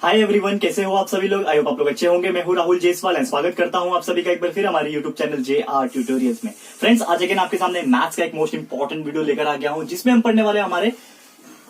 Hi everyone, कैसे हो आप सभी लोग। आई होप आप लोग अच्छे होंगे। मैं हूं राहुल जेसवाल एंड स्वागत करता हूं आप सभी का एक बार फिर हमारे यूट्यूब चैनल JR ट्यूटोरियल्स में। फ्रेंड्स, आज अगेन आपके सामने मैथ्स का एक मोस्ट इंपॉर्टेंट वीडियो लेकर आ गया हूं, जिसमें हम पढ़ने वाले हमारे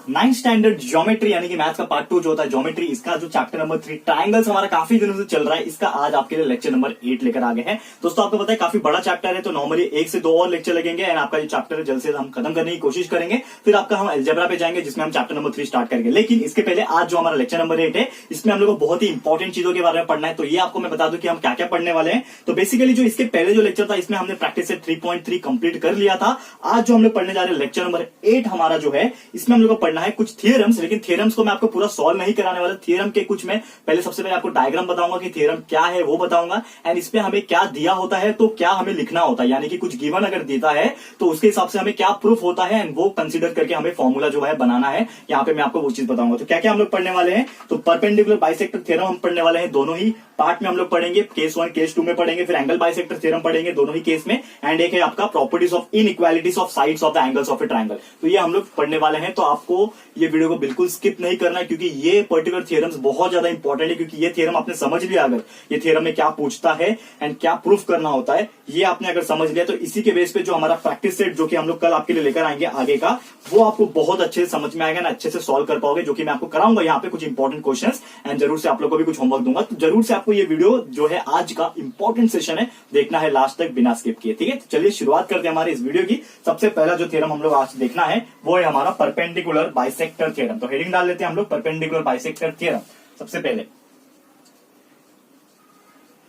9th स्टैंडर्ड ज्योमेट्री यानी कि मैथ्स का पार्ट 2 जो होता है ज्योमेट्री, इसका जो चैप्टर नंबर 3 ट्रायंगल्स हमारा काफी दिनों से चल रहा है, इसका आज आपके लिए लेक्चर नंबर 8 लेकर आ गए हैं। दोस्तों, आपको पता है काफी बड़ा चैप्टर है, तो नॉर्मली 1 से 2 और लेक्चर लगेंगे एंड आपका जो चैप्टर है जल्द से जल्द हम खत्म करने की कोशिश करेंगे। फिर आपका हम अलजेब्रा पे जाएंगे, जिसमें हम चैप्टर नंबर 3 स्टार्ट करेंगे। लेकिन इसके पहले आज जो हमारा लेक्चर नंबर 8 है, इसमें हम लोग को बहुत ही इंपॉर्टेंट चीजों के बारे में पढ़ना है। तो ये आपको मैं बता दूं कि हम क्या क्या पढ़ने वाले हैं। तो बेसिकली जो इसके पहले जो लेक्चर था, इसमें हमने प्रैक्टिस से 3.3 कंप्लीट कर लिया था। आज जो हम लोग पढ़ने जा रहे हैं लेक्चर नंबर 8 हमारा जो है, इसमें हम लोग को पढ़ना है कुछ थियरम्स। लेकिन थ्योरम्स को मैं आपको पूरा सॉल्व नहीं कराने वाला। थ्योरम के कुछ मैं पहले सबसे पहले आपको डायग्राम बताऊंगा कि थ्योरम क्या है वो बताऊंगा, एंड इसमें हमें क्या दिया होता है तो क्या हमें लिखना होता है, यानी कि कुछ गिवन अगर देता है तो उसके हिसाब से हमें क्या प्रूफ होता है एंड वो कंसीडर करके हमें फॉर्मूला जो है बनाना है। यहाँ पे मैं आपको वो चीज बताऊंगा। तो क्या क्या हम लोग पढ़ने वाले हैं, तो परपेंडिकुलर बाइसेक्टर थ्योरम हम पढ़ने वाले हैं। दोनों ही पार्ट में हम लोग पढ़ेंगे, केस 1 केस 2 में पढ़ेंगे, फिर एंगल बाइसेक्टर थ्योरम पढ़ेंगे दोनों ही केस में, एंड एक है आपका properties of inequalities of sides of the angles of a triangle. तो ये हम लोग पढ़ने वाले हैं। तो आपको ये वीडियो को बिल्कुल स्किप नहीं करना है, क्योंकि ये पर्टिकुलर थ्योरम्स बहुत ज्यादा इंपॉर्टेंट है। क्योंकि ये थ्योरम आपने समझ लिया, अगर ये थ्योरम में क्या पूछता है एंड क्या प्रूफ करना होता है, ये आपने अगर समझ लिया, तो इसी के बेस पे जो हमारा प्रैक्टिस सेट जो कि हम लोग कल आपके लिए लेकर आएंगे आगे का, वो आपको बहुत अच्छे से समझ में आएगा ना, अच्छे से सॉल्व कर पाओगे, जो कि मैं आपको कराऊंगा यहाँ पे कुछ इंपॉर्टेंट क्वेश्चंस, एंड जरूर से आप लोग को भी कुछ होमवर्क दूंगा। तो जरूर से आपको ये वीडियो जो है आज का इंपॉर्टेंट सेशन है, देखना है लास्ट तक बिना स्किप किए। ठीक है, तो चलिए शुरुआत करते हैं हमारे इस वीडियो की। सबसे पहला जो थ्योरम हम लोग आज देखना है वो है हमारा परपेंडिकुलर बाइसेक्टर थ्योरम। तो हेडिंग डाल लेते हैं हम लोग, परपेंडिकुलर बाइसेक्टर थ्योरम। सबसे पहले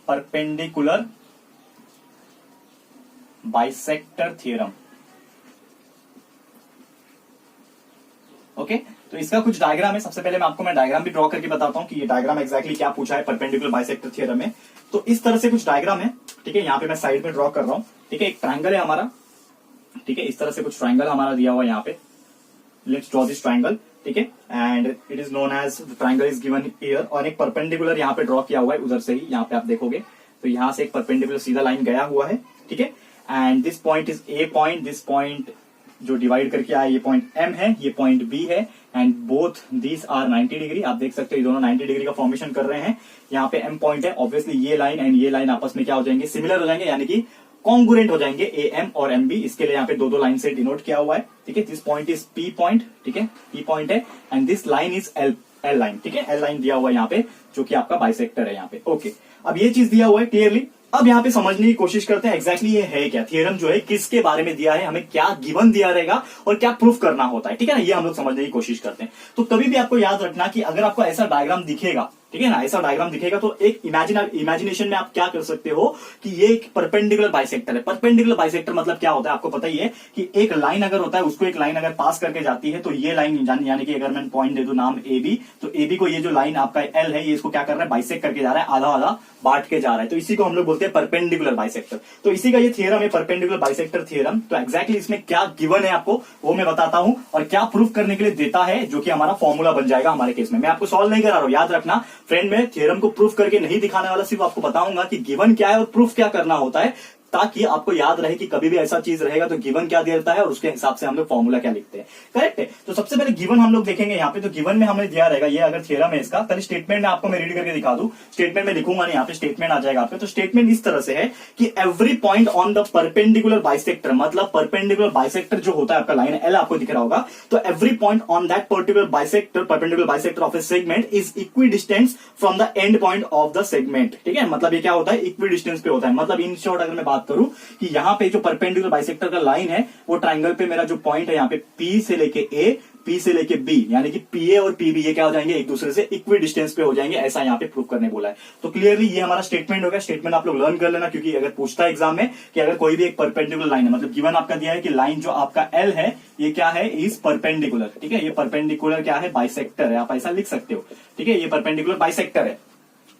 परपेंडिकुलर बाइसेक्टर थ्योरम। ओके, तो इसका कुछ डायग्राम है। सबसे पहले मैं डायग्राम भी ड्रॉ करके बताता हूं कि ये डायग्राम एक्जैक्टली क्या पूछा है परपेंडिकुलर बाइसेक्टर थ्योरम में। तो इस तरह से कुछ डायग्राम है। ठीक है, यहाँ पे मैं साइड में ड्रॉ कर रहा हूं। ठीक है, एक ट्रायंगल है हमारा। ठीक है, इस तरह से कुछ ट्रायंगल हमारा दिया हुआ है यहाँ पे। Let's draw this triangle. ठीक है, and it is known as triangle is given here. और एक परपेंडिकुलर यहाँ पे ड्रॉ किया हुआ है, उधर से ही यहाँ पे आप देखोगे तो यहाँ से एक परपेंडिकुलर सीधा लाइन गया हुआ है। ठीक है, and this point is A point, this point जो डिवाइड करके आया ये पॉइंट M है, ये पॉइंट B है, and both these are 90 degree. आप देख सकते हो ये दोनों 90 डिग्री का फॉर्मेशन कर रहे हैं। यहाँ पे M पॉइंट है, ऑब्वियसली ये लाइन एंड ये लाइन आपस में क्या हो जाएंगे, सिमिलर हो जाएंगे, यानी कि कॉन्ग्रुएंट हो जाएंगे AM और MB। इसके लिए यहाँ पे दो लाइन से डिनोट किया हुआ है। ठीक है, this point is P point. ठीक है, P पॉइंट है, and this line is L line. ठीक है, L लाइन दिया हुआ है यहाँ पे, जो कि आपका बाइसेक्टर है यहाँ पे। ओके, अब ये चीज दिया हुआ है क्लियरली। अब यहाँ पे समझने की कोशिश करते हैं एक्जैक्टली ये है क्या, थ्योरम जो है किसके बारे में दिया है, हमें क्या गिवन दिया रहेगा और क्या प्रूफ करना होता है। ठीक है ना, ये हम लोग समझने की कोशिश करते हैं। तो कभी भी आपको याद रखना कि अगर आपको ऐसा डायग्राम दिखेगा, ठीक है ना, ऐसा डायग्राम दिखेगा, तो एक इमेजिनेशन में आप क्या कर सकते हो कि ये एक परपेंडिकुलर बाइसेक्टर है। परपेंडिकुलर बाइसेक्टर मतलब क्या होता है, आपको पता ही है कि एक लाइन अगर होता है, उसको एक लाइन अगर पास करके जाती है, तो ये लाइन यानी कि अगर मैं पॉइंट दे दूं नाम AB, तो AB को ये जो लाइन आपका L है, ये इसको क्या कर रहा है, बाइसेक्ट करके जा रहा है, आधा आधा बांट के जा रहा है। तो इसी को हम लोग बोलते हैं परपेंडिकुलर बाइसेक्टर। तो इसी का ये थ्योरम है, परपेंडिकुलर बाइसेक्टर थ्योरम। तो एक्जैक्टली इसमें क्या गिवन है आपको वो मैं बताता हूं, और क्या प्रूफ करने के लिए देता है, जो कि हमारा फॉर्मूला बन जाएगा हमारे केस में। मैं आपको सॉल्व नहीं करा रहा हूं, याद रखना फ्रेंड, में थ्योरम को प्रूफ करके नहीं दिखाने वाला, सिर्फ आपको बताऊंगा कि गिवन क्या है और प्रूफ क्या करना होता है, ताकि आपको याद रहे कि कभी भी ऐसा चीज रहेगा तो गिवन क्या देता है और उसके हिसाब से हम लोग फॉर्मूला क्या लिखते हैं। करेक्ट है, तो सबसे पहले गिवन हम लोग देखेंगे यहाँ पे। तो गिवन में हमें दिया रहेगा, ये अगर थ्योरम है इसका, पहले स्टेटमेंट में आपको मैं रीड करके दिखा दूं। स्टेटमेंट में लिखूंगा नहीं, यहाँ पे स्टेटमेंट आ जाएगा आपके। तो स्टेटमेंट इस तरह से है कि every point on the perpendicular bisector, मतलब परपेंडिकुलर बाइसेक्टर जो होता है आपका, लाइन L आपको दिख रहा होगा, तो every point on that particular bisector, perpendicular bisector of A segment is equi distance from the end point of the segment. ठीक है, मतलब ये क्या होता है, इक्वी डिस्टेंस पे होता है। मतलब इन शॉर्ट अगर मैं बात करूं कि यहाँ पे जो परपेंडिकुलर बाइसेक्टर का लाइन है, वो ट्रायंगल पे मेरा जो पॉइंट है यहाँ पे P से लेके A, P से लेके B, यानी कि PA और PB ये क्या हो जाएंगे, एक दूसरे से इक्वी डिस्टेंस पे हो जाएंगे, ऐसा यहाँ पे प्रूव करने बोला है। तो क्लियरली ये हमारा स्टेटमेंट हो गया। स्टेटमेंट आप लोग लर्न कर लेना, क्योंकि अगर पूछता है एग्जाम में कि अगर कोई भी एक परपेंडिकुलर लाइन है, मतलब गिवन आपका दिया है कि लाइन जो आपका L है, ये क्या है, इज परपेंडिकुलर। ठीक है, ये परपेंडिकुलर क्या है, बाइसेक्टर है, आप ऐसा लिख सकते हो। ठीक है, ये परपेंडिकुलर बाइसेक्टर है।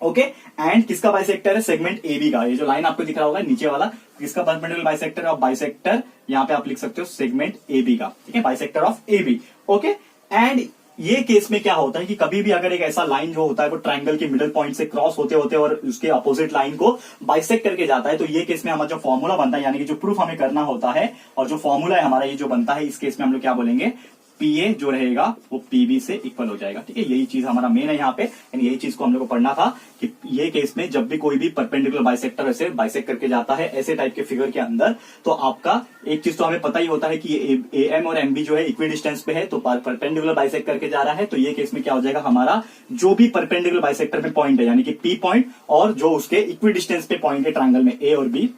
ओके, एंड किसका बाइसेक्टर है, सेगमेंट AB का। ये जो लाइन आपको दिख रहा होगा नीचे वाला, किसका परपेंडिकुलर बाइसेक्टर है, बाइसेक्टर यहाँ पे आप लिख सकते हो सेगमेंट AB का। ठीक है, bisector of AB। Okay, and ये केस में क्या होता है कि कभी भी अगर एक ऐसा लाइन जो होता है वो ट्रायंगल के मिडिल पॉइंट से क्रॉस होते होते और उसके अपोजिट लाइन को बाइसेक्ट करके जाता है, तो ये केस में हमारा जो फॉर्मूला बनता है, यानी कि जो प्रूफ हमें करना होता है, और जो फॉर्मूला है हमारा ये जो बनता है, इस केस में हम लोग क्या बोलेंगे, पीए जो रहेगा वो पीबी से इक्वल हो जाएगा। ठीक है, यही चीज हमारा मेन है यहाँ पे, यानी यही चीज को हम लोग को पढ़ना था कि ये केस में जब भी कोई भी परपेंडिकुलर बाइसेक्टर ऐसे बाइसेक्ट करके जाता है ऐसे टाइप के फिगर के अंदर, तो आपका एक चीज तो हमें पता ही होता है कि ये एम और एमबी जो है इक्वी डिस्टेंस पे है, तो परपेंडिकुलर बाइसेक्ट करके जा रहा है, तो ये केस में क्या हो जाएगा, हमारा जो भी परपेंडिकुलर बाइसेक्टर पे पॉइंट है यानी कि पी पॉइंट और जो उसके इक्वी डिस्टेंस पे पॉइंट है ट्रायंगल में ए और बी,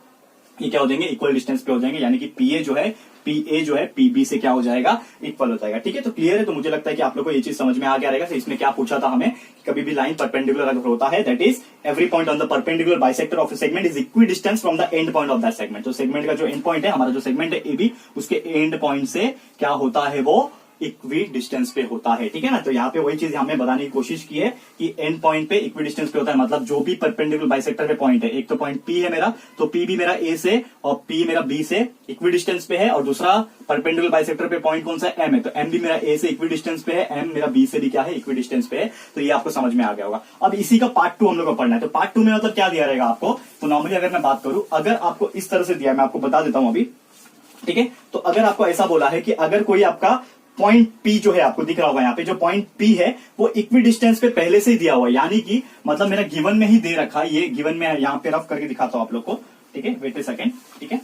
ये क्या हो जाएंगे, इक्वल डिस्टेंस पे हो जाएंगे, यानी कि पीए जो है पीए जो है पीबी से क्या हो जाएगा, इक्वल हो जाएगा। ठीक है, तो क्लियर है। तो मुझे लगता है कि आप लोग को ये चीज समझ में आ गया रहेगा। इसमें क्या पूछा था हमें कि कभी भी लाइन परपेंडिकुलर अगर होता है, that is every point on the perpendicular bisector of A segment is equi distance from the end point of that segment. तो सेगमेंट का जो एंड पॉइंट है, हमारा जो सेगमेंट है एबी, उसके एंड पॉइंट से क्या होता है, वो इक्वी डिस्टेंस पे होता है। ठीक है ना, तो यहाँ पे वही चीज हमें बताने की कोशिश की है कि एंड पॉइंट पे इक्वी डिस्टेंस पे होता है, मतलब जो भी परपेंडिकुलर बाइसेक्टर पे पॉइंट है, एक तो पॉइंट पी है मेरा, तो पी भी मेरा ए से और पी मेरा बी से इक्वी डिस्टेंस पे है, और दूसरा परपेंडिकुलर बाइसेक्टर पे पॉइंट कौन सा है, एम है, तो एम भी मेरा ए से इक्वी डिस्टेंस पे है, एम मेरा बी से भी क्या है, इक्वी डिस्टेंस पे है। तो ये आपको समझ में आ गया होगा। अब इसी का पार्ट 2 हम लोग को पढ़ना है। तो पार्ट 2 में मतलब क्या दिया रहेगा आपको, तो नॉर्मली अगर मैं बात करूं, अगर आपको इस तरह से दिया, मैं आपको बता देता हूं अभी। ठीक है, तो अगर आपको ऐसा बोला है कि अगर कोई आपका पॉइंट पी जो है, आपको दिख रहा होगा यहाँ पे, जो पॉइंट पी है वो इक्वी डिस्टेंस पे पहले से ही दिया हुआ है, यानी कि मतलब मेरा गिवन में ही दे रखा है, ये गिवन में यहाँ पे रफ करके दिखाता हूं आप लोग को। ठीक है, वेट ए सेकेंड। ठीक है,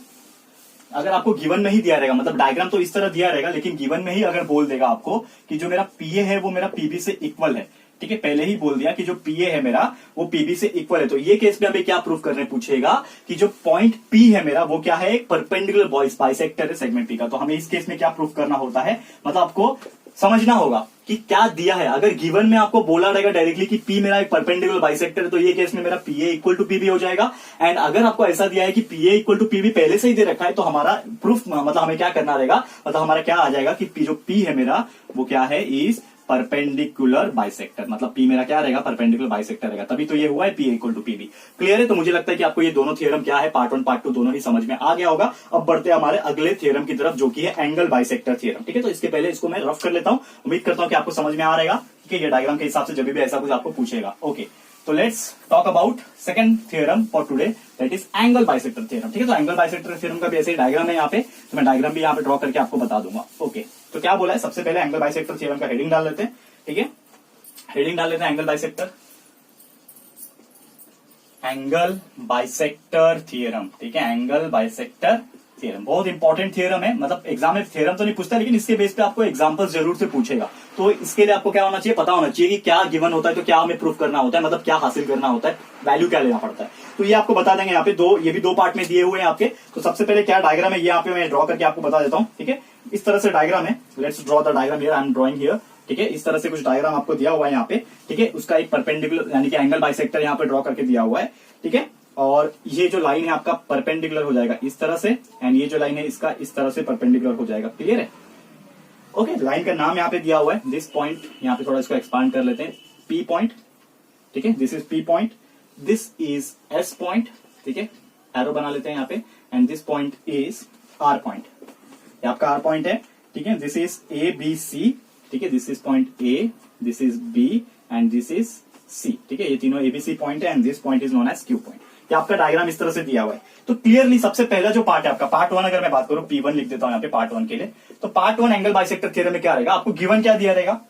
अगर आपको गिवन में ही दिया रहेगा, मतलब डायग्राम तो इस तरह दिया रहेगा, लेकिन गिवन में ही अगर बोल देगा आपको कि जो मेरा पीए है वो मेरा पीबी से इक्वल है, ठीक है, पहले ही बोल दिया कि जो पीए है मेरा वो पीबी से इक्वल है, तो ये केस में हमें क्या प्रूफ करने पूछेगा कि जो पॉइंट पी है मेरा वो क्या है, एक परपेंडिकुलर बाइसेक्टर है सेगमेंट पी का। तो हमें इस केस में क्या प्रूफ करना होता है, मतलब आपको समझना होगा कि क्या दिया है। अगर गिवन में आपको बोला रहेगा डायरेक्टली कि पी मेरा एक परपेंडिकुलर बाइसेक्टर है, तो ये केस में मेरा पीए इक्वल टू पीबी हो जाएगा। एंड अगर आपको ऐसा दिया है कि पीए इक्वल टू पीबी पहले से ही दे रखा है, तो हमारा प्रूफ मतलब हमें क्या करना रहेगा, मतलब हमारा क्या आ जाएगा कि जो पी है मेरा वो क्या है, इज परपेंडिकुलर बाइसेक्टर, मतलब पी मेरा क्या रहेगा, परपेंडिकुलर बाइसेक्टर रहेगा, तभी तो ये हुआ है P equal to PB. Clear है। तो मुझे लगता है कि आपको ये दोनों थ्योरम क्या है, पार्ट 1 पार्ट 2 दोनों ही समझ में आ गया होगा। अब बढ़ते हैं हमारे अगले थ्योरम की तरफ, जो कि है एंगल बाइसेक्टर थ्योरम। ठीक है, तो इसके पहले इसको मैं रफ कर लेता हूं, उम्मीद करता हूं कि आपको समझ में आ रहेगा। ठीक है, ये डायग्राम के हिसाब से जब भी ऐसा कुछ आपको पूछेगा। ओके, तो let's talk about second theorem for today, that is angle bisector theorem. ठीक है, तो एंगल बाइसेक्टर थ्योरम का भी ऐसे ही डायग्राम है यहाँ पे, तो मैं डायग्राम भी यहाँ पे ड्रॉ करके आपको बता दूंगा। ओके, तो क्या बोला है, सबसे पहले एंगल बाइसेक्टर थ्योरम का हेडिंग डाल लेते हैं। ठीक है, हेडिंग डाल लेते हैं angle bisector, angle bisector theorem. ठीक है, एंगल बाइसेक्टर थ्योरम बहुत इंपॉर्टेंट थ्योरम है, मतलब एग्जाम में थ्योरम तो नहीं पूछता, लेकिन इसके बेस पे आपको एग्जांपल जरूर से पूछेगा। तो इसके लिए आपको क्या होना चाहिए, पता होना चाहिए कि क्या गिवन होता है, तो क्या हमें प्रूफ करना होता है, मतलब क्या हासिल करना होता है, वैल्यू क्या लेना पड़ता है। तो ये आपको बता देंगे यहाँ पे, ये भी दो पार्ट में दिए हुए हैं आपके। तो सबसे पहले क्या डायग्राम है, ये यहाँ पे मैं ड्रॉ करके आपको बता देता हूँ। ठीक है, इस तरह से डायग्राम है, let's draw the diagram here, I am drawing here. ठीक है, इस तरह से कुछ डायग्राम आपको दिया हुआ है यहाँ पे। ठीक है, उसका एक परपेंडिकुलर यानी कि एंगल बाइसेक्टर यहाँ पे ड्रॉ करके दिया हुआ है। ठीक है, और ये जो लाइन है आपका परपेंडिकुलर हो जाएगा इस तरह से, एंड ये जो लाइन है इसका इस तरह से परपेंडिकुलर हो जाएगा। क्लियर है। ओके, लाइन का नाम यहाँ पे दिया हुआ है, दिस पॉइंट, यहाँ पे थोड़ा इसको एक्सपांड कर लेते हैं, पी पॉइंट। ठीक है, this is P point, this is S point. ठीक है, एरो बना लेते हैं यहाँ पे, and this point is R point, ये आपका आर पॉइंट है। ठीक है, this is A B C. ठीक है, this is point A, this is B and this is C. ठीक है, ये तीनों एबीसी पॉइंट है, and this point is known as Q point. ये आपका डायग्राम इस तरह से दिया हुआ है। तो क्लियरली सबसे पहला जो पार्ट है आपका, पार्ट 1 अगर मैं बात करूं, P1 लिख देता हूं यहाँ पे पार्ट 1 के लिए। तो पार्ट 1 एंगल बाइसेक्टर थ्योरम में क्या रहेगा, आपको गिवन क्या दिया रहेगा,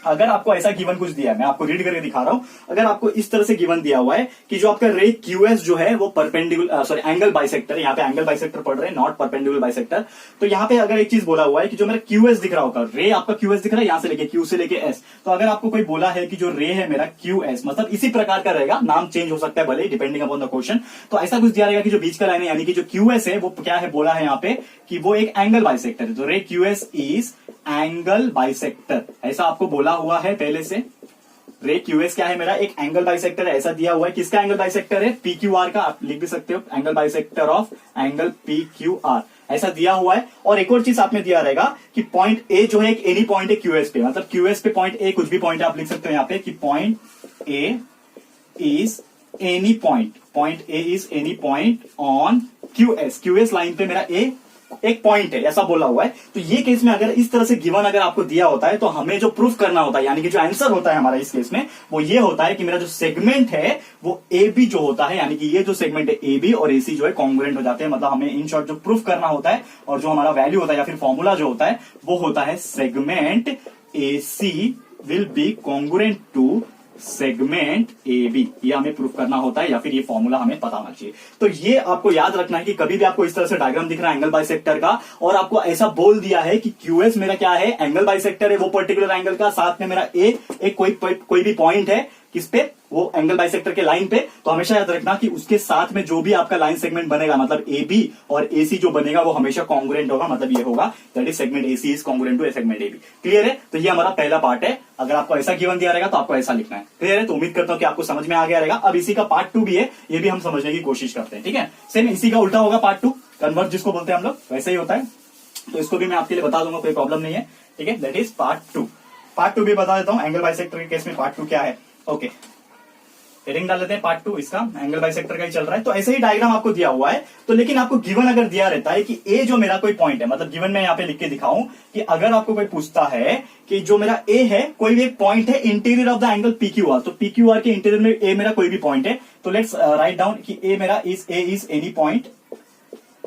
अगर आपको ऐसा गिवन कुछ दिया है, मैं आपको रीड करके दिखा रहा हूं। अगर आपको इस तरह से गिवन दिया हुआ है कि जो आपका रे क्यूएस जो है वो परपेंडिकुलर सॉरी एंगल बाइसेक्टर, यहाँ पे एंगल बाइसेक्टर पढ़ रहे हैं, नॉट परपेंडिकुलर बाइसेक्टर। तो यहाँ पे अगर एक चीज बोला हुआ है कि जो मेरा क्यूएस दिख रहा होगा, रे आपका क्यूएस दिख रहा है यहाँ से लेके क्यू से लेके एस, तो अगर आपको कोई बोला है कि जो रे है मेरा क्यूएस, मतलब इसी प्रकार का रहेगा, नाम चेंज हो सकता है भले डिपेंडिंग अपॉन द क्वेश्चन। तो ऐसा कुछ दिया रहेगा कि जो बीच का लाइन है यानी कि जो क्यूएस है वो क्या है, बोला है यहाँ पे कि वो एक एंगल बाइसेक्टर है। तो रे क्यूएस इज एंगल बाइसेक्टर, ऐसा आपको बोला हुआ है पहले से। रे क्यूएस क्या है मेरा, एक एंगल बाइसेक्टर है, ऐसा दिया हुआ है। किसका एंगल बाइसेक्टर है, पी क्यू आर का, आप लिख भी सकते हो, angle bisector of angle P Q R, ऐसा दिया हुआ है। और एक और चीज आप में दिया रहेगा कि पॉइंट ए जो है एक एनी पॉइंट है क्यूएस पे, मतलब क्यूएस पे पॉइंट ए कुछ भी पॉइंट आप लिख सकते हो यहाँ पे कि point A is any point, point A is any point on QS, QS line पे मेरा ए एक पॉइंट है ऐसा बोला हुआ है। तो ये केस में अगर इस तरह से गिवन अगर आपको दिया होता है तो हमें जो प्रूफ करना होता है, यानी कि जो आंसर होता है हमारा इस केस में वो ये होता है कि मेरा जो सेगमेंट है वो ए बी जो होता है, यानी कि ये जो सेगमेंट है ए बी और ए सी जो है कॉन्ग्रुएंट हो जाते हैं। मतलब हमें इन शॉर्ट जो प्रूफ करना होता है और जो हमारा वैल्यू होता है या फिर फॉर्मूला जो होता है वो होता है segment A C will be congruent to segment A B. ये हमें प्रूफ करना होता है या फिर ये फॉर्मूला हमें पता होना चाहिए। तो ये आपको याद रखना है कि कभी भी आपको इस तरह से डायग्राम दिख रहा है एंगल बाइसेक्टर का और आपको ऐसा बोल दिया है कि क्यूएस मेरा क्या है, एंगल बाइसेक्टर है वो पर्टिकुलर एंगल का, साथ में मेरा ए एक कोई भी पॉइंट है किस पे, वो एंगल बाइसेक्टर के लाइन पे, तो हमेशा याद रखना कि उसके साथ में जो भी आपका लाइन सेगमेंट बनेगा मतलब ए बी और ए सी जो बनेगा वो हमेशा कॉन्ग्रुएंट होगा। मतलब ये होगा that is segment A C is congruent to segment A B. Clear है? तो ये हमारा पहला पार्ट है। अगर आपको ऐसा गिवन दिया रहेगा तो आपको ऐसा लिखना है। क्लियर है? तो उम्मीद करता हूं कि आपको समझ में आ गया रहेगा। अब इसी का पार्ट 2 भी है, ये भी हम समझने की कोशिश करते हैं। ठीक है, सेम इसी का उल्टा होगा पार्ट 2, कन्वर्ट जिसको बोलते हैं हम लोग, वैसे ही होता है। तो इसको भी मैं आपके लिए बता दूंगा, कोई प्रॉब्लम नहीं है। ठीक है, दैट इज पार्ट 2। पार्ट 2 भी बता देता हूं एंगल बाइसेक्टर के केस में पार्ट 2 क्या है। ओके, हेडिंग डाल लेते हैं पार्ट 2, इसका एंगल बाइसेक्टर का ही चल रहा है। तो ऐसे ही डायग्राम आपको दिया हुआ है। तो लेकिन आपको गिवन अगर दिया रहता है कि ए जो मेरा कोई पॉइंट है, मतलब गिवन में यहाँ पे लिख के दिखाऊं कि अगर आपको कोई पूछता है कि जो मेरा ए है कोई भी एक पॉइंट है interior of the angle P Q R, तो पी क्यू आर के इंटीरियर में ए मेरा कोई भी पॉइंट है, तो लेट्स राइट डाउन कि ए मेरा is any point,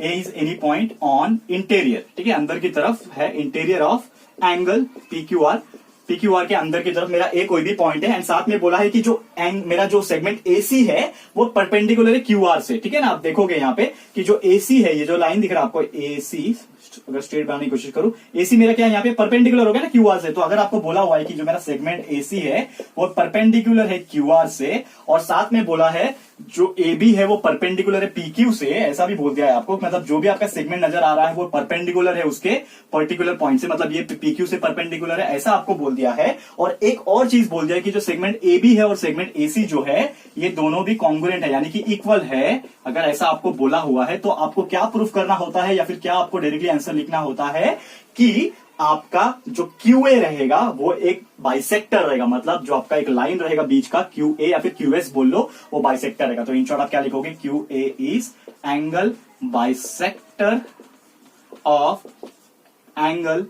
A is any point on interior. ठीक है, अंदर की तरफ है interior of angle P Q R, P Q R के अंदर की तरफ मेरा ए कोई भी पॉइंट है। एंड साथ में बोला है कि जो मेरा जो सेगमेंट एसी है वो परपेंडिकुलर है क्यू आर से। ठीक है ना, आप देखोगे यहाँ पे कि जो एसी है, ये जो लाइन दिख रहा है आपको एसी, अगर स्ट्रेट बनाने की कोशिश करूं, एसी मेरा क्या है यहाँ पे परपेंडिकुलर हो गया ना क्यू आर से। तो अगर आपको बोला हुआ है कि जो मेरा सेगमेंट एसी है वो परपेंडिकुलर है क्यू आर से, और साथ में बोला है जो ए बी है वो परपेंडिकुलर है पी क्यू से, ऐसा भी बोल दिया है आपको, मतलब जो भी आपका सेगमेंट नजर आ रहा है वो परपेंडिकुलर है उसके पर्टिकुलर पॉइंट से, मतलब ये पी क्यू से परपेंडिकुलर है, ऐसा आपको बोल दिया है। और एक और चीज बोल दिया है कि जो सेगमेंट ए बी है और सेगमेंट ए सी जो है ये दोनों भी कॉन्ग्रुएंट है, यानी कि इक्वल है। अगर ऐसा आपको बोला हुआ है तो आपको क्या प्रूफ करना होता है या फिर क्या आपको डायरेक्टली आंसर लिखना होता है कि आपका जो क्यू ए रहेगा वो एक बाइसेक्टर रहेगा, मतलब जो आपका एक लाइन रहेगा बीच का क्यू ए या फिर क्यू एस बोल लो, वो बाइसेक्टर रहेगा। तो इन शॉर्ट आप क्या लिखोगे, Q A is angle bisector of angle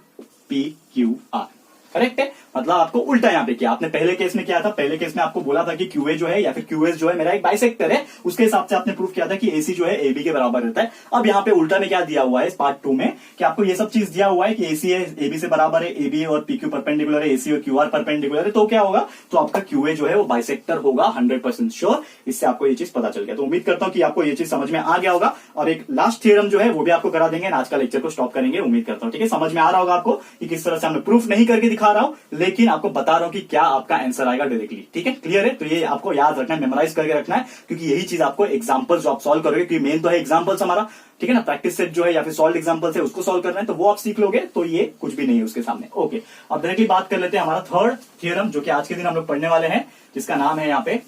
P Q R. Correct है, मतलब आपको उल्टा यहां पे किया। आपने पहले केस में क्या था, पहले केस में आपको बोला था कि क्यूए जो है या फिर क्यूएस जो है मेरा एक बाइसेक्टर है, उसके हिसाब से आपने प्रूफ किया था कि एसी जो है एबी के बराबर रहता है। अब यहाँ पे उल्टा में क्या दिया हुआ है इस पार्ट 2 में कि आपको ये सब चीज दिया हुआ है कि एसी है एबी से बराबर है, एबी और पीक्यू परपेंडिकुलर है, एसी और क्यूआर परपेंडिकुलर है, तो क्या होगा, तो आपका क्यूए जो है वो बाइसेक्टर होगा 100% श्योर। इससे आपको ये चीज पता चल गया। तो उम्मीद करता हूं कि आपको ये चीज समझ में आ गया होगा। और एक लास्ट थ्योरम जो है वो भी आपको करा देंगे, आज का लेक्चर को स्टॉप करेंगे। उम्मीद करता हूं ठीक है समझ में आ रहा होगा आपको कि किस तरह से हमने प्रूफ नहीं करके दिखा रहा हूं, लेकिन आपको बता रहा हूं कि क्या आपका आंसर आएगा डायरेक्टली। ठीक है, क्लियर है? तो ये आपको याद रखना है, मेमोराइज करके रखना है, क्योंकि यही चीज आपको एग्जांपल्स जो आप सॉल्व करोगे, क्योंकि मेन तो है एग्जांपल्स हमारा, ठीक है ना, प्रैक्टिस सेट जो है या फिर सॉल्व एग्जांपल्स है उसको सॉल्व करना है, तो वो आप सीख लोगे तो ये कुछ भी नहीं है उसके सामने। ओके, अब डायरेक्टली बात कर लेते हैं हमारा थर्ड थ्योरम जो कि आज के दिन हम लोग पढ़ने वाले हैं, जिसका नाम है यहाँ पे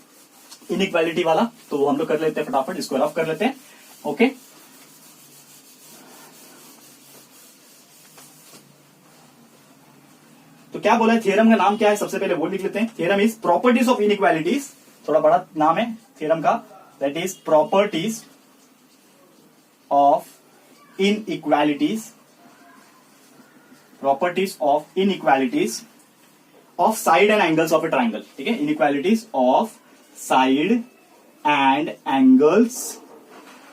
इनइक्वालिटी वाला। तो हम लोग कर लेते हैं फटाफट, इसको रफ कर लेते हैं। ओके, तो क्या बोला है, थ्योरम का नाम क्या है, सबसे पहले वो लिख लेते हैं। Theorem is properties of inequalities, थोड़ा बड़ा नाम है थ्योरम का, that is properties of inequalities, properties of inequalities of side and angles of A triangle. ठीक है, inequalities of side and angles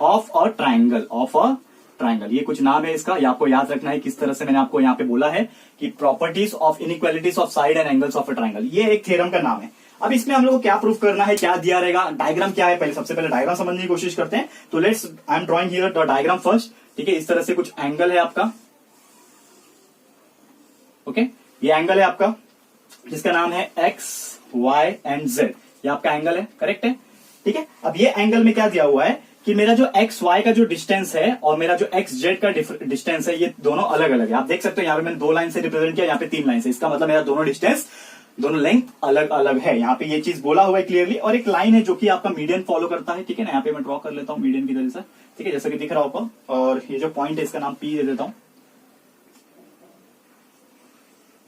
of a triangle, of a triangle. ये कुछ नाम है इसका, ये आपको याद रखना है किस तरह से मैंने आपको यहाँ पे बोला है कि properties of inequalities of side and angles of a triangle, ये एक थ्योरम का नाम है। अब इसमें हम लोग को क्या प्रूफ करना है, क्या दिया रहेगा, डायग्राम क्या है, पहले सबसे पहले डायग्राम समझने की कोशिश करते हैं। तो let's I am drawing here the diagram first. ठीक है, इस तरह से कुछ एंगल है आपका। ओके, ये एंगल है आपका जिसका नाम है एक्स वाई एंड जेड, ये आपका एंगल है, करेक्ट है। ठीक है, अब ये एंगल में क्या दिया हुआ है कि मेरा जो एक्स वाई का जो डिस्टेंस है और मेरा जो एक्स जेड का डिस्टेंस है, ये दोनों अलग अलग है। आप देख सकते हो यहाँ पे मैंने 2 लाइन से रिप्रेजेंट किया, यहाँ पे 3 लाइन से, इसका मतलब मेरा दोनों डिस्टेंस, दोनों लेंथ अलग अलग है। यहाँ पे ये चीज बोला हुआ है क्लियरली। और एक लाइन है जो कि आपका मीडियन फॉलो करता है। ठीक है ना, यहाँ पे मैं ड्रॉ कर लेता हूँ मीडियन की तरह से। ठीक है, जैसा कि दिख रहा होगा, और ये जो पॉइंट है इसका नाम पी दे देता हूँ।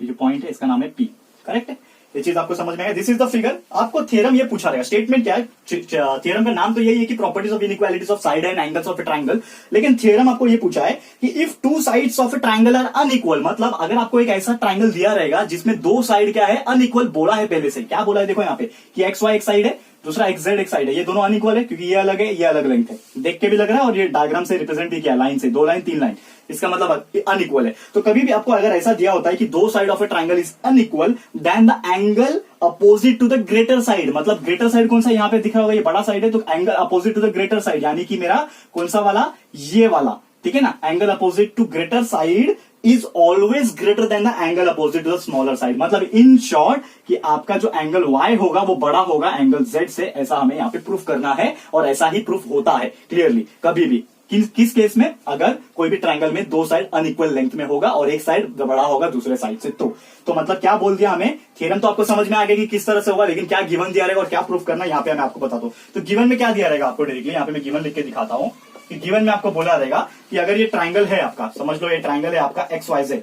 ये जो पॉइंट है इसका नाम है पी, करेक्ट है। ये चीज आपको समझ में आएगा। This is the figure. आपको थ्योरम ये पूछा रहेगा, स्टेटमेंट क्या है, थ्योरम का नाम तो यही है कि properties of inequalities of side and angles of a triangle. लेकिन थ्योरम आपको ये पूछा है कि if two sides of a triangle are unequal, मतलब अगर आपको एक ऐसा ट्रायंगल दिया रहेगा जिसमें दो साइड क्या है, अनइक्वल बोला है पहले से। क्या बोला है देखो यहाँ पे कि एक्स वाई एक साइड है, दूसरा एक्स जेड एक साइड है, ये दोनों अनइक्वल है क्योंकि ये अलग है, ये अलग लेंथ है, देख के भी लग रहा है और ये डायग्राम से रिप्रेजेंट भी किया लाइन से, 2 लाइन 3 लाइन, इसका मतलब अनइक्वल है। तो कभी भी आपको अगर ऐसा दिया होता है कि दो side of a triangle is unequal then the angle opposite to the greater side, मतलब ग्रेटर साइड कौन सा यहाँ पे दिख रहा होगा, ये बड़ा साइड है, तो angle opposite to the greater side यानी कि मेरा कौन सा वाला, ये वाला, ठीक है ना। Angle opposite to greater side is always greater than the angle opposite to the smaller side, मतलब इन शॉर्ट कि आपका जो एंगल y होगा वो बड़ा होगा एंगल z से, ऐसा हमें यहाँ पे प्रूफ करना है और ऐसा ही प्रूफ होता है क्लियरली कभी भी। किस केस में, अगर कोई भी ट्रायंगल में दो साइड अनइक्वल लेंथ में होगा और एक साइड बड़ा होगा दूसरे साइड से। तो मतलब क्या बोल दिया हमें, थ्योरम तो आपको समझ में आ गया कि किस तरह से होगा, लेकिन क्या गिवन दिया रहेगा और क्या प्रूफ करना यहाँ पे मैं आपको बताता हूँ। तो गिवन में क्या दिया रहेगा आपको डायरेक्टली, यहाँ पे मैं गिवन लिख के दिखाता हूँ कि गिवन में आपको बोला रहेगा कि अगर ये ट्रायंगल है आपका, समझ लो ये ट्रायंगल है आपका XYZ,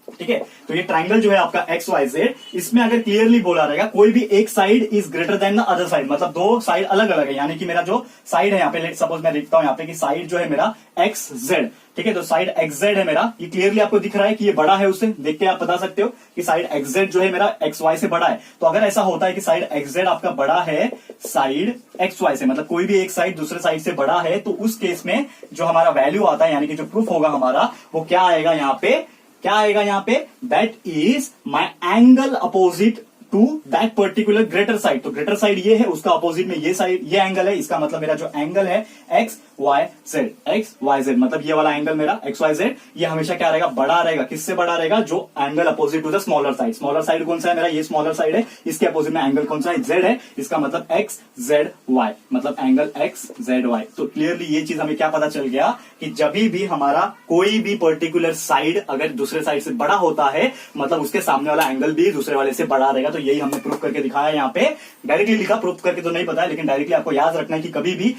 ठीक है। तो ये ट्रायंगल जो है आपका XYZ, इसमें अगर क्लियरली बोला रहेगा कोई भी एक side is greater than the other side, मतलब दो साइड अलग अलग है, यानी कि मेरा जो साइड है यहाँ पे, लेट सपोज मैं लिखता हूँ यहाँ पे कि साइड जो है मेरा XZ, ठीक है। तो साइड XZ है मेरा, ये क्लियरली आपको दिख रहा है कि ये बड़ा है उससे, देख के आप बता सकते हो कि साइड XZ जो है मेरा XY से बड़ा है। तो अगर ऐसा होता है कि साइड XZ आपका बड़ा है साइड XY से, मतलब कोई भी एक साइड दूसरे साइड से बड़ा है, तो उस केस में जो हमारा वैल्यू आता है, यानी कि जो प्रूफ होगा हमारा, वो क्या आएगा यहाँ पे, क्या आएगा यहाँ पे, that is my angle opposite to that particular greater side. तो ग्रेटर साइड ये है, उसका अपोजिट में ये साइड, ये एंगल है, इसका मतलब मेरा जो एंगल है XYZ, मतलब ये वाला एंगल मेरा XYZ, ये हमेशा क्या रहेगा, बड़ा रहेगा। किससे बड़ा रहेगा, जो angle opposite to the smaller side. Smaller side कौन सा है मेरा, ये स्मॉलर साइड है, इसके अपोजिट में एंगल कौन सा है, Z है, इसका मतलब XZY, मतलब एंगल XZY। तो क्लियरली ये चीज हमें क्या पता चल गया कि जब भी हमारा कोई भी पर्टिकुलर साइड अगर दूसरे साइड से बड़ा होता है, मतलब उसके सामने वाला एंगल भी दूसरे वाले से बड़ा रहेगा। तो यही हमने प्रूफ करके दिखाया यहाँ पे, डायरेक्टली लिखा, प्रूफ करके तो नहीं पता है, लेकिन डायरेक्टली आपको याद रखना है कि कभी भी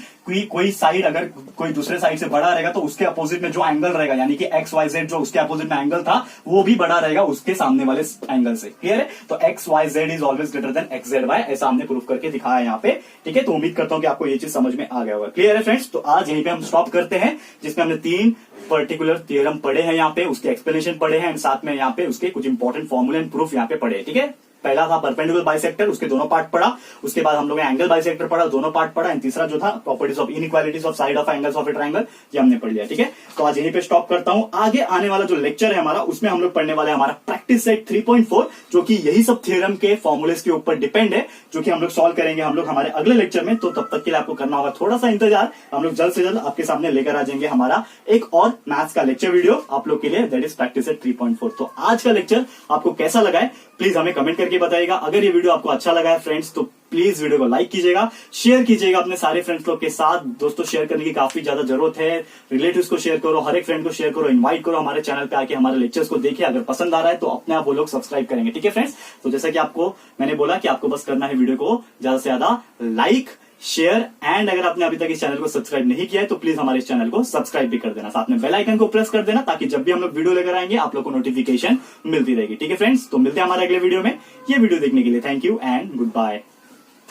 कोई साइड अगर कोई दूसरे साइड से बड़ा रहेगा तो उसके अपोजिट में जो एंगल रहेगा, यानी कि XYZ जो उसके अपोजिट में एंगल था, वो भी बड़ा रहेगा उसके सामने वाले एंगल से। क्लियर है। तो XYZ is always greater then XZY, ऐसा हमने प्रूफ करके दिखाया यहाँ पे, ठीक है। तो उम्मीद करता हूं कि आपको ये चीज समझ में आ गया होगा। क्लियर है फ्रेंड्स। तो आज यहीं पे हम स्टॉप करते हैं, जिसमें हमने 3 पर्टिकुलर थ्योरम पढ़े हैं यहाँ पे, उसके एक्सप्लेनेशन पढ़े हैं, एंड साथ में यहाँ पे उसके कुछ इंपॉर्टेंट फॉर्मूले एंड प्रूफ यहाँ पे पढ़े, ठीक है। पहला था परपेंडिकुलर बाइसेक्टर, उसके दोनों पार्ट पढ़ा, उसके बाद हम लोग एंगल बाइसेक्टर पढ़ा, दोनों पार्ट पढ़ा, एंड तीसरा जो था properties of inequalities of side of angles of a triangle, ये हमने पढ़ लिया, ठीक है। तो आज यहीं पे स्टॉप करता हूं। आगे आने वाला जो लेक्चर है हमारा, उसमें हम लोग पढ़ने वाले हैं हमारा प्रैक्टिस सेट 3.4, जो कि यही सब थ्योरम के फॉर्मूलेस के ऊपर डिपेंड है, जो कि हम लोग सॉल्व करेंगे हम लोग हमारे अगले लेक्चर में। तो तब तक के लिए आपको करना होगा थोड़ा सा इंतजार, हम लोग जल्द से जल्द आपके सामने लेकर आ जाएंगे हमारा एक और मैथ्स का लेक्चर वीडियो आप लोग के लिए, दैट इज प्रैक्टिस सेट 3.4। तो आज का लेक्चर आपको कैसा लगा है प्लीज हमें कमेंट करके बताइएगा। अगर ये वीडियो आपको अच्छा लगा है फ्रेंड्स, तो प्लीज वीडियो को लाइक कीजिएगा, शेयर कीजिएगा अपने सारे फ्रेंड्स लोग के साथ। दोस्तों शेयर करने की काफी ज्यादा जरूरत है, रिलेटिव्स को शेयर करो, हर एक फ्रेंड को शेयर करो, इनवाइट करो हमारे चैनल पे आके हमारे लेक्चर्स को देखिए। अगर पसंद आ रहा है तो अपने आप वो लोग सब्सक्राइब करेंगे, ठीक है फ्रेंड्स। तो जैसा कि आपको मैंने बोला कि आपको बस करना है वीडियो को ज्यादा से ज्यादा लाइक, शेयर, एंड अगर आपने अभी तक इस चैनल को सब्सक्राइब नहीं किया है तो प्लीज हमारे इस चैनल को सब्सक्राइब भी कर देना, साथ में बेल आइकन को प्रेस कर देना, ताकि जब भी हम लोग वीडियो लेकर आएंगे आप लोग को नोटिफिकेशन मिलती रहेगी, ठीक है फ्रेंड्स। तो मिलते हैं हमारे अगले वीडियो में। ये वीडियो देखने के लिए thank you and good bye.